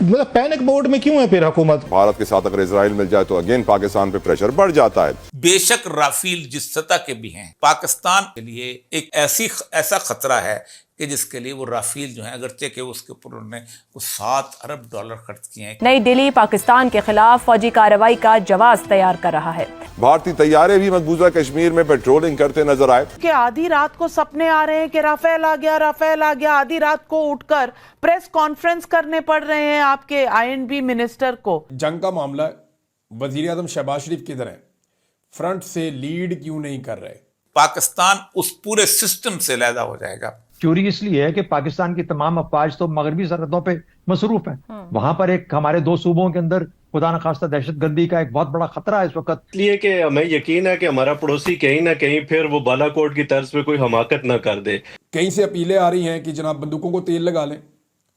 मतलब panic mode में क्यों है फिर हुकूमत? भारत के साथ अगर इजराइल मिल जाए तो अगेन पाकिस्तान पे प्रेशर बढ़ जाता है। बेशक राफेल जिस सतह के भी हैं, पाकिस्तान के लिए एक ऐसा खतरा है कि जिसके लिए वो राफेल जो है, अगरचे के उसके ऊपर उन्होंने कुछ $7 अरब खर्च किए हैं। नई दिल्ली पाकिस्तान के खिलाफ फौजी कार्रवाई का जवाब तैयार कर रहा है। भारतीय तैयारे भी मकबूजा कश्मीर में पेट्रोलिंग करते नजर आए कि आधी रात को सपने आ रहे हैं कि राफेल आ गया, राफेल आ गया। आधी रात को उठकर प्रेस कॉन्फ्रेंस करने पड़ रहे हैं आपके INB मिनिस्टर को। जंग का मामला वजीर आजम शहबाज शरीफ किधर है? फ्रंट से लीड क्यों नहीं कर रहे? पाकिस्तान उस पूरे सिस्टम से अलहदा हो जाएगा। चोरी इसलिए है कि पाकिस्तान की तमाम अफवाज तो मगरबी सरहदों पे मसरूफ हैं। वहां पर एक हमारे 2 सूबों के अंदर खुदा न खास्ता दहशतगर्दी का एक बहुत बड़ा खतरा है इस वक्त। इसलिए कि हमें यकीन है कि हमारा पड़ोसी कहीं ना कहीं फिर वो बालाकोट की तर्ज पे कोई हमाकत ना कर दे। कहीं से अपीलें आ रही हैं कि जनाब बंदूकों को तेल लगा लें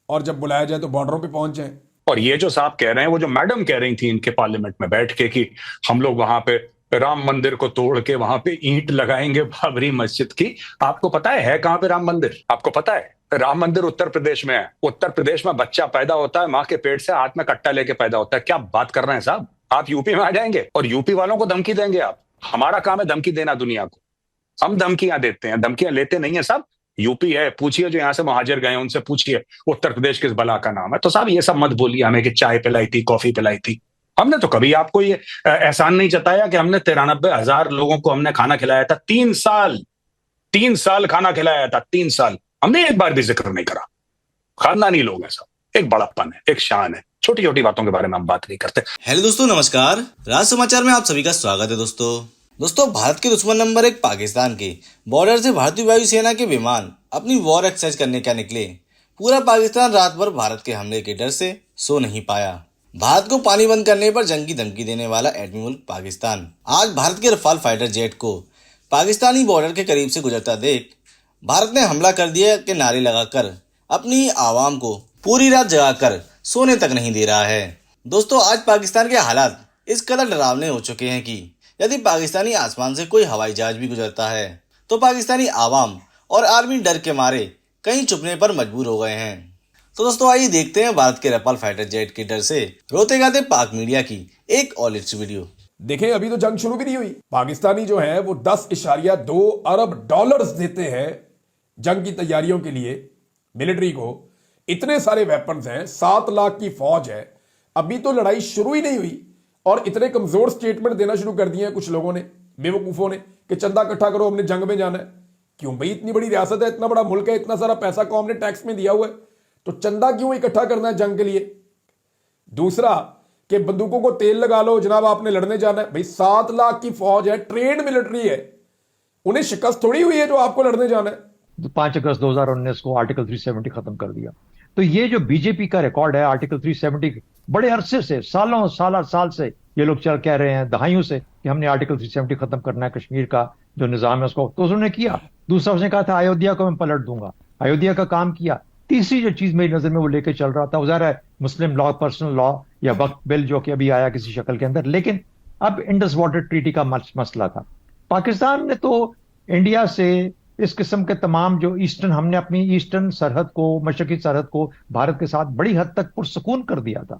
और जब बुलाया जाए तो बॉर्डरों पे पहुंच जाएं। और ये जो साहब कह रहे हैं, वो जो मैडम कह रही थी इनके पार्लियामेंट में बैठ के कि हम लोग वहां पे राम मंदिर को तोड़ के वहां पे ईंट लगाएंगे बाबरी मस्जिद की। आपको पता है कहां पे राम मंदिर? आपको पता है राम मंदिर उत्तर प्रदेश में है। उत्तर प्रदेश में बच्चा पैदा होता है, माँ के पेट से हाथ में कट्टा लेके पैदा होता है। क्या बात कर रहे हैं साहब? आप यूपी में आ जाएंगे और यूपी वालों को धमकी देंगे आप? हमारा काम है धमकी देना दुनिया को। हम धमकियां देते हैं, धमकियां लेते नहीं है साहब। यूपी है, पूछिए जो यहाँ से मुहाजिर गए उनसे पूछिए उत्तर प्रदेश किस बला का नाम है। तो साहब ये सब मत बोलिए हमें कि चाय पिलाई थी, कॉफी पिलाई थी। हमने तो कभी आपको ये एहसान नहीं जताया कि हमने 93,000 लोगों को हमने खाना खिलाया था। 3 साल खाना खिलाया था, 3 साल। हमने एक बार भी जिक्र नहीं करा। खानदानी लोग हैं सब, एक बड़प्पन है, एक शान है। छोटी छोटी बातों के बारे में हम बात नहीं करते। हेलो दोस्तों, नमस्कार। राज समाचार में आप सभी का स्वागत है। दोस्तों भारत के दुश्मन नंबर 1 पाकिस्तान के बॉर्डर से भारतीय वायुसेना के विमान अपनी वॉर एक्सरसाइज करने क्या निकले। पूरा पाकिस्तान रात भर भारत के हमले के डर से सो नहीं पाया। भारत को पानी बंद करने पर जंग की धमकी देने वाला एटमी मुल्क पाकिस्तान आज भारत के रफाल फाइटर जेट को पाकिस्तानी बॉर्डर के करीब से गुजरता देख भारत ने हमला कर दिया के नारे लगाकर अपनी आवाम को पूरी रात जगाकर सोने तक नहीं दे रहा है। दोस्तों आज पाकिस्तान के हालात इस कदर डरावने हो चुके हैं कि यदि पाकिस्तानी आसमान से कोई हवाई जहाज भी गुजरता है तो पाकिस्तानी आवाम और आर्मी डर के मारे कहीं छुपने पर मजबूर हो गए हैं। तो दोस्तों आइए देखते हैं भारत के रफाल फाइटर जेट के डर से रोते गाते पाक मीडिया की एक और लेटेस्ट वीडियो। देखें अभी तो जंग शुरू भी नहीं हुई। पाकिस्तानी जो है वो $10.2 अरब देते हैं जंग की तैयारियों के लिए मिलिट्री को। इतने सारे वेपन्स हैं, 7 लाख की फौज है। अभी तो लड़ाई शुरू ही नहीं हुई और इतने कमजोर स्टेटमेंट देना शुरू कर दिए हैं कुछ लोगों ने, बेवकूफों ने, कि चंदा इकट्ठा करो हमने जंग में जाना है। क्यों भाई? इतनी बड़ी रियासत है, इतना बड़ा मुल्क है, इतना सारा पैसा कौम ने टैक्स में दिया हुआ है, तो चंदा क्यों इकट्ठा करना है जंग के लिए? दूसरा कि बंदूकों को तेल लगा लो जनाब, आपने लड़ने जाना है। भाई 7 लाख की फौज है, ट्रेंड मिलिट्री है, उन्हें शिकस्त थोड़ी हुई है जो आपको लड़ने जाना है। 5 अगस्त 2019 को आर्टिकल 370 खत्म कर दिया। तो ये जो बीजेपी का रिकॉर्ड है आर्टिकल 370, बड़े अरसे से, साल से ये लोग चल कह रहे हैं, दहाइयों से, कि हमने आर्टिकल 370 खत्म करना है, कश्मीर का जो निजाम है उसको। तो उन्होंने किया। दूसरा उसने कहा था अयोध्या को मैं पलट दूंगा, अयोध्या का काम किया। तीसरी जो चीज मेरी नजर में वो लेके चल रहा था, वो ज़ाहिर है मुस्लिम लॉ, पर्सनल लॉ या वक्फ बिल जो कि अभी आया किसी शक्ल के अंदर। लेकिन अब इंडस वाटर ट्रीटी का मसला था। पाकिस्तान ने तो इंडिया से इस किस्म के तमाम जो हमने अपनी ईस्टर्न सरहद को, मशरकी सरहद को भारत के साथ बड़ी हद तक पुरसकून कर दिया था।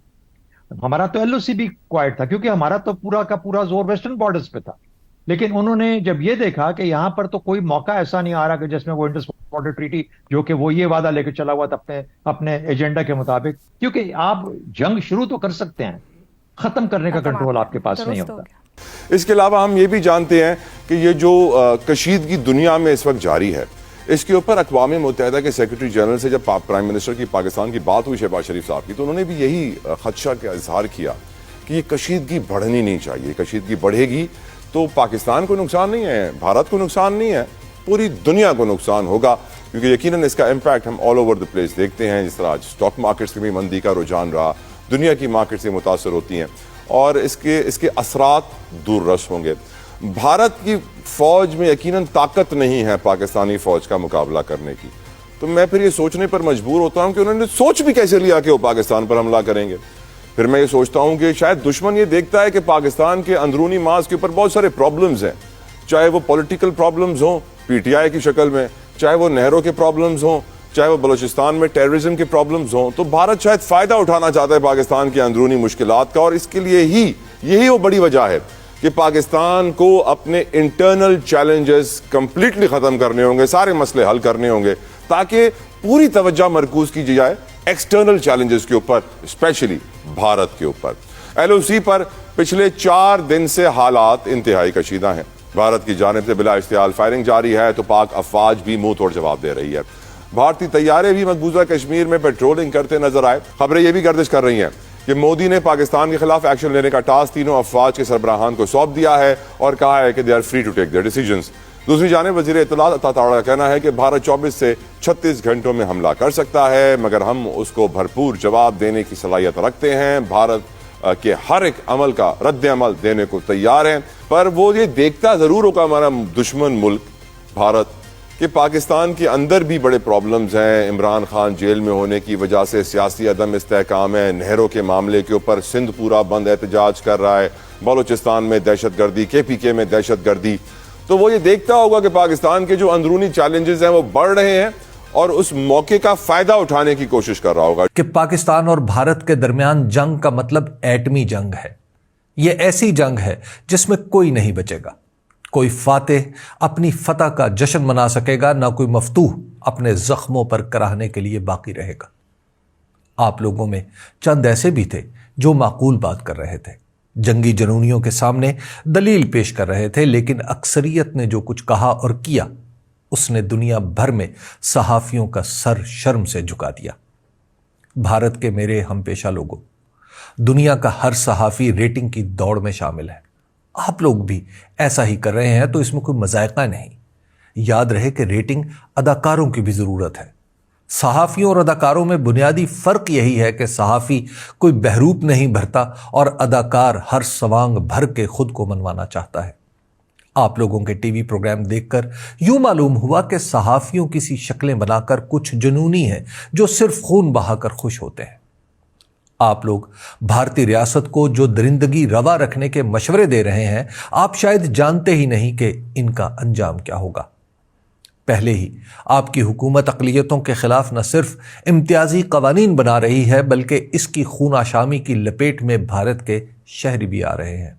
हमारा तो LOC भी क्वाइट था क्योंकि हमारा तो पूरा का पूरा जोर वेस्टर्न बॉर्डर्स पे था। लेकिन उन्होंने जब ये देखा कि यहां पर तो कोई मौका ऐसा नहीं आ रहा कि जिसमें वो इंडस वाटर ट्रीटी, जो कि वो ये वादा लेकर चला हुआ था अपने एजेंडा के मुताबिक, क्योंकि आप जंग शुरू तो कर सकते हैं, खत्म करने का कंट्रोल आपके पास नहीं होता। इसके अलावा हम ये भी जानते हैं कि ये जो कशीदगी दुनिया में इस वक्त जारी है, इसके ऊपर अक़वाम मुत्तहिदा के सेक्रेटरी जनरल से जब प्राइम मिनिस्टर की पाकिस्तान की बात हुई शहबाज शरीफ साहब की, तो उन्होंने भी यही खदशा का इजहार किया कि ये कशीदगी बढ़नी नहीं चाहिए। कशीदगी बढ़ेगी तो पाकिस्तान को नुकसान नहीं है, भारत को नुकसान नहीं है, पूरी दुनिया को नुकसान होगा। क्योंकि यकीनन इसका इम्पैक्ट हम ऑल ओवर द प्लेस देखते हैं। जिस तरह आज स्टॉक मार्केट्स में भी मंदी का रुझान रहा, दुनिया की मार्केट से मुतासर होती हैं और इसके असरात दूररस होंगे। भारत की फौज में यकीनन ताकत नहीं है पाकिस्तानी फौज का मुकाबला करने की। तो मैं फिर ये सोचने पर मजबूर होता हूं कि उन्होंने सोच भी कैसे लिया कि वो पाकिस्तान पर हमला करेंगे। फिर मैं ये सोचता हूं कि शायद दुश्मन ये देखता है कि पाकिस्तान के अंदरूनी मास के ऊपर बहुत सारे प्रॉब्लम्स हैं, चाहे वो पॉलिटिकल प्रॉब्लम्स हों PTI की शक्ल में, चाहे वो नहरों के प्रॉब्लम्स हों, चाहे वो बलूचिस्तान में टेररिज्म के प्रॉब्लम्स हों, तो भारत शायद फायदा उठाना चाहता है पाकिस्तान की अंदरूनी मुश्किलात का, और इसके लिए ही यही वो बड़ी वजह है कि पाकिस्तान को अपने इंटरनल चैलेंजेस कंप्लीटली खत्म करने होंगे, सारे मसले हल करने होंगे, ताकि पूरी तवज्जो मरकूज की जाए एक्सटर्नल चैलेंजेस के ऊपर, स्पेशली भारत के ऊपर। LOC पर पिछले 4 दिन से हालात इंतहाई कशीदा हैं। भारत की जानिब से बिला इश्तियाल फायरिंग जारी है, तो पाक अफवाज भी मुंह तोड़ जवाब दे रही है। भारतीय तैयारे भी मकबूजा कश्मीर में पेट्रोलिंग करते नजर आए। खबरें यह भी गर्दिश कर रही हैं कि मोदी ने पाकिस्तान के खिलाफ एक्शन लेने का टास्क तीनों अफवाज के सरबराहान को सौंप दिया है और कहा है कि they are free to take their decisions. दूसरी जानिब वज़ीर इत्तलात अता ताड़ा का कहना है कि भारत 24 से 36 घंटों में हमला कर सकता है, मगर हम उसको भरपूर जवाब देने की सलाहियत रखते हैं। भारत के हर एक अमल का रद्द अमल देने को तैयार हैं, पर वो ये देखता ज़रूर होगा हमारा दुश्मन मुल्क भारत कि पाकिस्तान के अंदर भी बड़े प्रॉब्लम्स हैं। इमरान खान जेल में होने की वजह से सियासी अदम इस्तेहकाम है, नहरों के मामले के ऊपर सिंध पूरा बंद एहतजाज कर रहा है, बलूचिस्तान में दहशतगर्दी, KPK में दहशतगर्दी। तो वो ये देखता होगा कि पाकिस्तान के जो अंदरूनी चैलेंजेस हैं वो बढ़ रहे हैं और उस मौके का फायदा उठाने की कोशिश कर रहा होगा। कि पाकिस्तान और भारत के दरमियान जंग का मतलब एटमी जंग है। यह ऐसी जंग है जिसमें कोई नहीं बचेगा, कोई फातेह अपनी फतह का जश्न मना सकेगा, ना कोई मफतूह अपने जख्मों पर कराहने के लिए बाकी रहेगा। आप लोगों में चंद ऐसे भी थे जो माकूल बात कर रहे थे, जंगी जनूनियों के सामने दलील पेश कर रहे थे, लेकिन अक्सरियत ने जो कुछ कहा और किया उसने दुनिया भर में सहाफियों का सर शर्म से झुका दिया। भारत के मेरे हमपेशा लोगों, दुनिया का हर सहाफी रेटिंग की दौड़ में शामिल है। आप लोग भी ऐसा ही कर रहे हैं, तो इसमें कोई मजायका नहीं। याद रहे कि रेटिंग अदाकारों की भी जरूरत है। सहाफियों और अदाकारों में बुनियादी फर्क यही है कि सहाफी कोई बहरूप नहीं भरता और अदाकार हर सवांग भर के खुद को मनवाना चाहता है। आप लोगों के टीवी प्रोग्राम देखकर यूं मालूम हुआ कि सहाफियों किसी शक्लें बनाकर कुछ जुनूनी हैं जो सिर्फ खून बहाकर खुश होते हैं। आप लोग भारतीय रियासत को जो दरिंदगी रवा रखने के मशवरे दे रहे हैं, आप शायद जानते ही नहीं कि इनका अंजाम क्या होगा। पहले ही आपकी हुकूमत अक़लियतों के खिलाफ न सिर्फ इम्तियाजी कवानीन बना रही है, बल्कि इसकी खूनाशामी की लपेट में भारत के शहरी भी आ रहे हैं।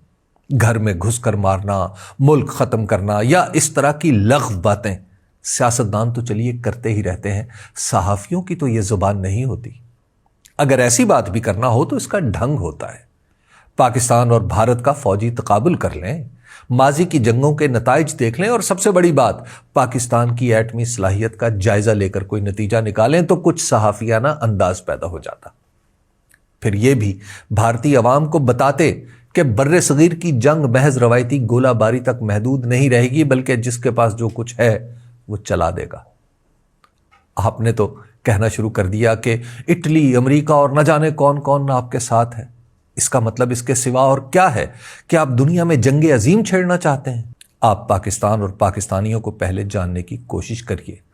घर में घुसकर मारना, मुल्क ख़त्म करना या इस तरह की लग़्व बातें सियासतदान तो चलिए करते ही रहते हैं, सहाफ़ियों की तो ये ज़ुबान नहीं होती। अगर ऐसी बात भी करना हो तो इसका ढंग होता है। पाकिस्तान और भारत का फ़ौजी तकाबुल कर लें, माजी की जंगों के नताइज देख लें और सबसे बड़ी बात, पाकिस्तान की एटमी सलाहियत का जायज़ा लेकर कोई नतीजा निकालें तो कुछ सहाफ़ियाना अंदाज पैदा हो जाता। फिर यह भी भारतीय अवाम को बताते कि बर्रे सगीर की जंग महज रवायती गोलाबारी तक महदूद नहीं रहेगी, बल्कि जिसके पास जो कुछ है वो चला देगा। आपने तो कहना शुरू कर दिया कि इटली, अमेरिका और न जाने कौन कौन आपके साथ है। इसका मतलब इसके सिवा और क्या है कि आप दुनिया में जंगे अजीम छेड़ना चाहते हैं। आप पाकिस्तान और पाकिस्तानियों को पहले जानने की कोशिश करिए।